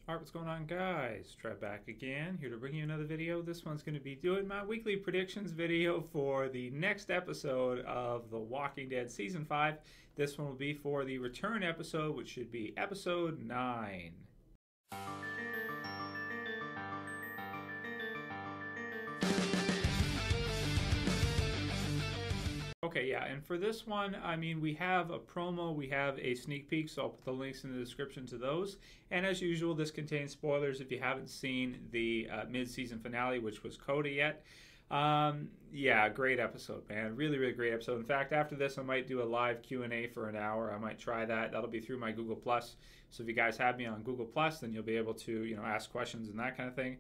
Alright, what's going on, guys? Trev back again, here to bring you another video. This one's going to be doing my weekly predictions video for the next episode of The Walking Dead Season 5. This one will be for the return episode, which should be episode 9. Okay, yeah, and for this one, I mean, we have a promo, we have a sneak peek, so I'll put the links in the description to those. And as usual, this contains spoilers if you haven't seen the mid-season finale, which was Coda yet. Yeah, great episode, man. Really, really great episode. In fact, after this, I might do a live Q&A for an hour. I might try that. That'll be through my Google+. So if you guys have me on Google+, then you'll be able to, ask questions and that kind of thing.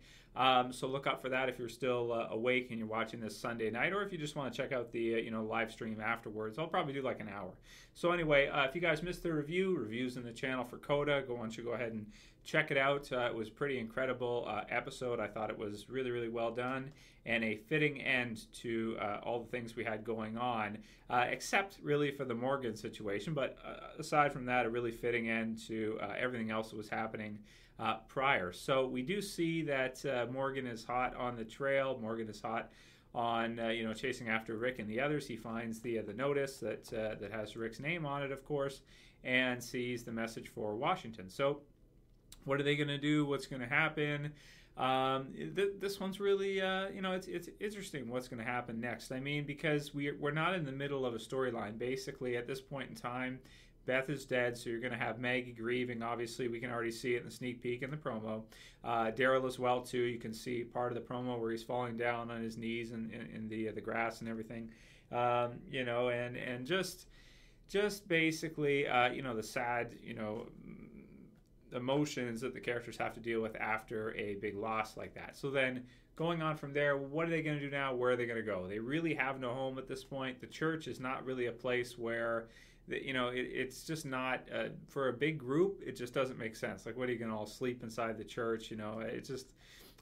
So look out for that if you're still awake and you're watching this Sunday night, or if you just want to check out the, live stream afterwards. I'll probably do like an hour. So anyway, if you guys missed the reviews in the channel for Coda, why don't you go ahead and check it out. It was a pretty incredible episode. I thought it was really, really well done and a fitting end to all the things we had going on, except really for the Morgan situation. But aside from that, a really fitting end to everything else that was happening prior. So we do see that Morgan is hot on the trail. Morgan is hot on chasing after Rick and the others. He finds the notice that that has Rick's name on it, of course, and sees the message for Washington. So what are they going to do? What's going to happen? This one's really, it's interesting what's going to happen next. I mean, because we're not in the middle of a storyline. Basically, at this point in time, Beth is dead, so you're going to have Maggie grieving. Obviously, we can already see it in the sneak peek and the promo. Daryl as well, too. You can see part of the promo where he's falling down on his knees in the grass and everything. And just basically, the sad, emotions that the characters have to deal with after a big loss like that. So then going on from there, what are they going to do now? Where are they going to go? They really have no home at this point. The church is not really a place where, it's just not, for a big group, it just doesn't make sense. Like, what are you going to all sleep inside the church? It's just,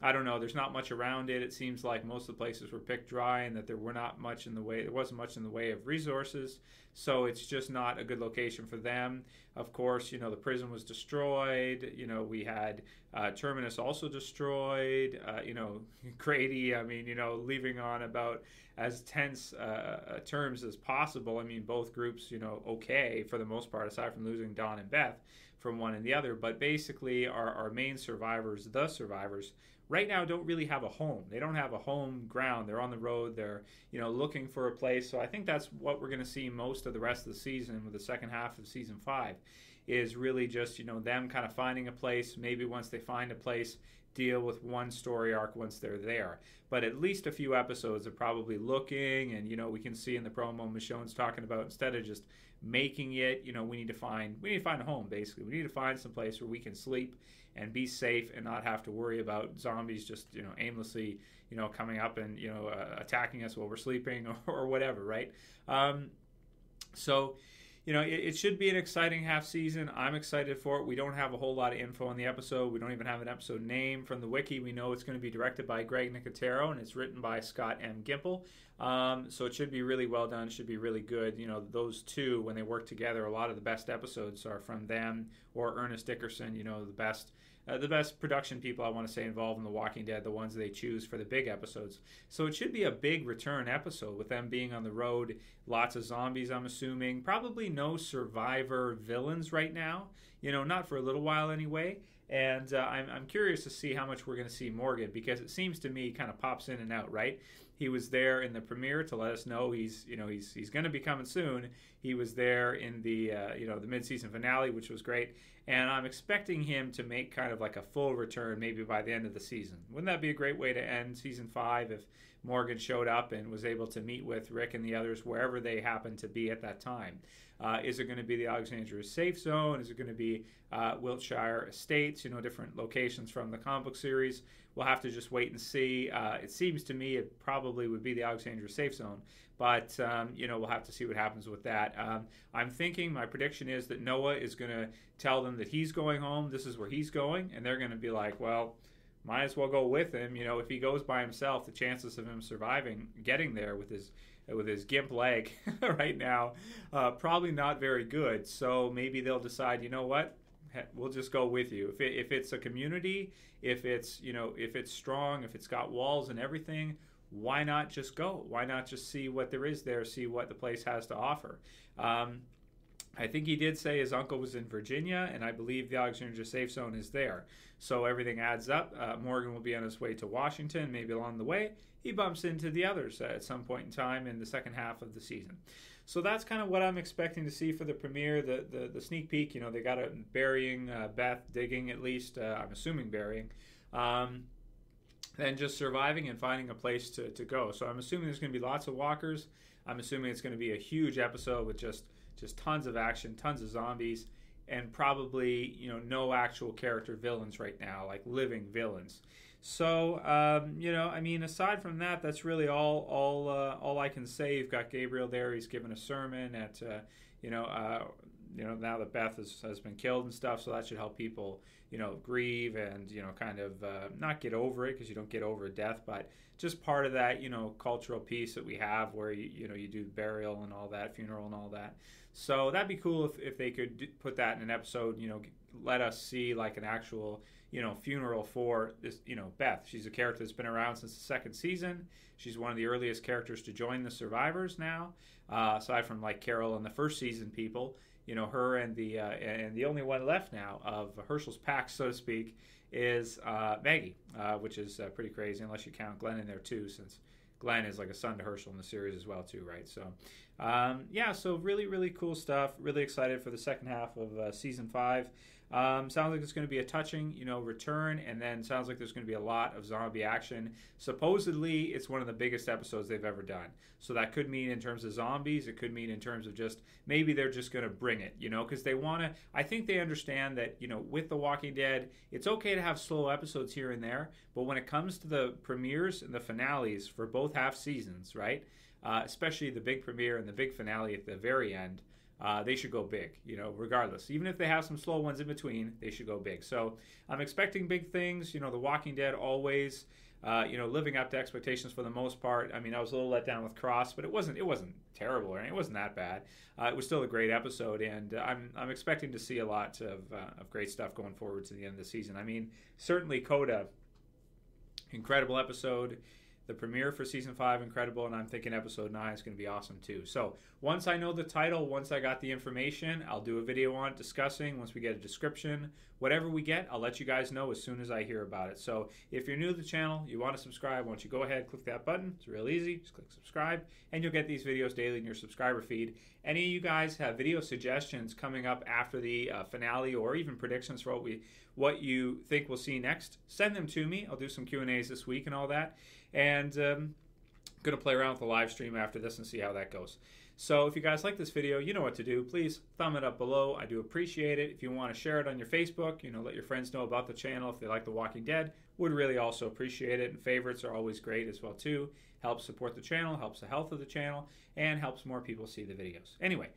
I don't know. There's not much around it. It seems like most of the places were picked dry and that there wasn't much in the way of resources. So it's just not a good location for them. Of course, the prison was destroyed. We had Terminus also destroyed. Grady, leaving on about as tense terms as possible. I mean, both groups, okay for the most part, aside from losing Don and Beth from one and the other. But basically, our main survivors, the survivors, right now don't really have a home. They don't have a home ground. They're on the road. They're, looking for a place. So I think that's what we're going to see most of the rest of the season, with the second half of season 5, is really just, them kind of finding a place. Maybe once they find a place, deal with one story arc once they're there. But at least a few episodes of probably looking, and, we can see in the promo Michonne's talking about, instead of just making it, we need to find a home. Basically, we need to find some place where we can sleep and be safe and not have to worry about zombies just aimlessly coming up and attacking us while we're sleeping or whatever, right? So it should be an exciting half season. I'm excited for it. We don't have a whole lot of info on the episode. We don't even have an episode name from the wiki. We know it's going to be directed by Greg Nicotero and it's written by Scott M. Gimple. So it should be really well done. It should be really good. Those two, when they work together, a lot of the best episodes are from them or Ernest Dickerson, the best production people, I want to say, involved in The Walking Dead, the ones they choose for the big episodes. So it should be a big return episode with them being on the road. Lots of zombies, I'm assuming. Probably no survivor villains right now, not for a little while anyway. And I'm curious to see how much we're going to see Morgan, because it seems to me kind of pops in and out, right? He was there in the premiere to let us know he's going to be coming soon. He was there in the the mid-season finale, which was great, and I'm expecting him to make kind of like a full return maybe by the end of the season. Wouldn't that be a great way to end season 5 if Morgan showed up and was able to meet with Rick and the others wherever they happened to be at that time? Is it going to be the Alexandria Safe Zone? Is it going to be Wiltshire Estates, different locations from the comic book series? We'll have to just wait and see. It seems to me it probably would be the Alexandria Safe Zone, but we'll have to see what happens with that. I'm thinking, my prediction is that Noah is going to tell them that he's going home, this is where he's going, and they're going to be like, well, might as well go with him. If he goes by himself, the chances of him surviving, getting there with his gimp leg right now, probably not very good. So maybe they'll decide, you know what, we'll just go with you. If it's a community, if it's, you know, if it's strong, if it's got walls and everything, why not just go? Why not just see what there is there, see what the place has to offer? I think he did say his uncle was in Virginia, and I believe the Alexandria Safe Zone is there. So everything adds up. Morgan will be on his way to Washington. Maybe along the way, he bumps into the others at some point in time in the second half of the season. So that's kind of what I'm expecting to see for the premiere. The sneak peek, you know, they got it burying Beth, digging at least, I'm assuming burying. Then just surviving and finding a place to go. So I'm assuming there's going to be lots of walkers. I'm assuming it's going to be a huge episode with just tons of action, tons of zombies, and probably, you know, no actual character villains right now, like living villains. So, you know, I mean, aside from that, that's really all I can say. You've got Gabriel there. He's given a sermon at, you know, now that Beth has been killed and stuff, so that should help people, you know, grieve and, you know, kind of not get over it, because you don't get over death, but just part of that, you know, cultural piece that we have where, you know, you do burial and all that, funeral and all that. So that'd be cool if they could put that in an episode, you know, let us see like an actual, you know, funeral for this, you know, Beth. She's a character that's been around since the second season. She's one of the earliest characters to join the survivors now, aside from like Carol and the first season people. You know, her and the only one left now of Herschel's pack, so to speak, is Maggie, which is pretty crazy, unless you count Glenn in there too, since Glenn is like a son to Herschel in the series as well too, right? So, yeah, so really cool stuff. Really excited for the second half of season 5. Sounds like it's going to be a touching, you know, return, and then sounds like there's going to be a lot of zombie action. Supposedly, it's one of the biggest episodes they've ever done. So that could mean in terms of zombies, it could mean in terms of just, maybe they're just going to bring it, you know, because they want to, I think they understand that, you know, with The Walking Dead, it's okay to have slow episodes here and there, but when it comes to the premieres and the finales for both half seasons, right, especially the big premiere and the big finale at the very end, they should go big, you know, regardless. Even if they have some slow ones in between, they should go big. So I'm expecting big things. You know, The Walking Dead always, you know, living up to expectations for the most part. I mean, I was a little let down with Cross, but it wasn't terrible or anything. It wasn't that bad. It was still a great episode, and I'm expecting to see a lot of great stuff going forward to the end of the season. I mean, certainly Coda, incredible episode. The premiere for season 5, incredible, and I'm thinking episode 9 is going to be awesome too. So once I know the title, once I got the information, I'll do a video on it discussing. Once we get a description, whatever we get, I'll let you guys know as soon as I hear about it. So if you're new to the channel, you want to subscribe, why don't you go ahead, click that button. It's real easy. Just click subscribe, and you'll get these videos daily in your subscriber feed. Any of you guys have video suggestions coming up after the finale, or even predictions for what you think we'll see next, send them to me. I'll do some Q&As this week and all that. And I'm going to play around with the live stream after this and see how that goes. So if you guys like this video, you know what to do. Please thumb it up below. I do appreciate it. If you want to share it on your Facebook, you know, let your friends know about the channel if they like The Walking Dead. Would really also appreciate it. And favorites are always great as well too. Helps support the channel, helps the health of the channel, and helps more people see the videos. Anyway,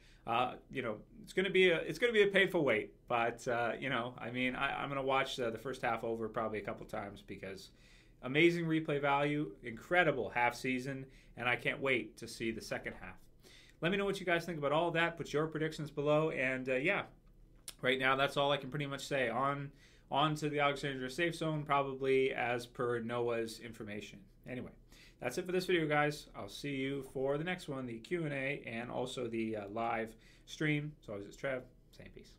you know, it's gonna be a painful wait, but you know, I mean, I'm gonna watch the first half over probably a couple times, because amazing replay value, incredible half season, and I can't wait to see the second half. Let me know what you guys think about all of that. Put your predictions below, and yeah, right now that's all I can pretty much say. On to the Alexandria Safe Zone, probably as per Noah's information. Anyway, that's it for this video, guys. I'll see you for the next one, the Q&A, and also the live stream. So it's Trev, saying peace.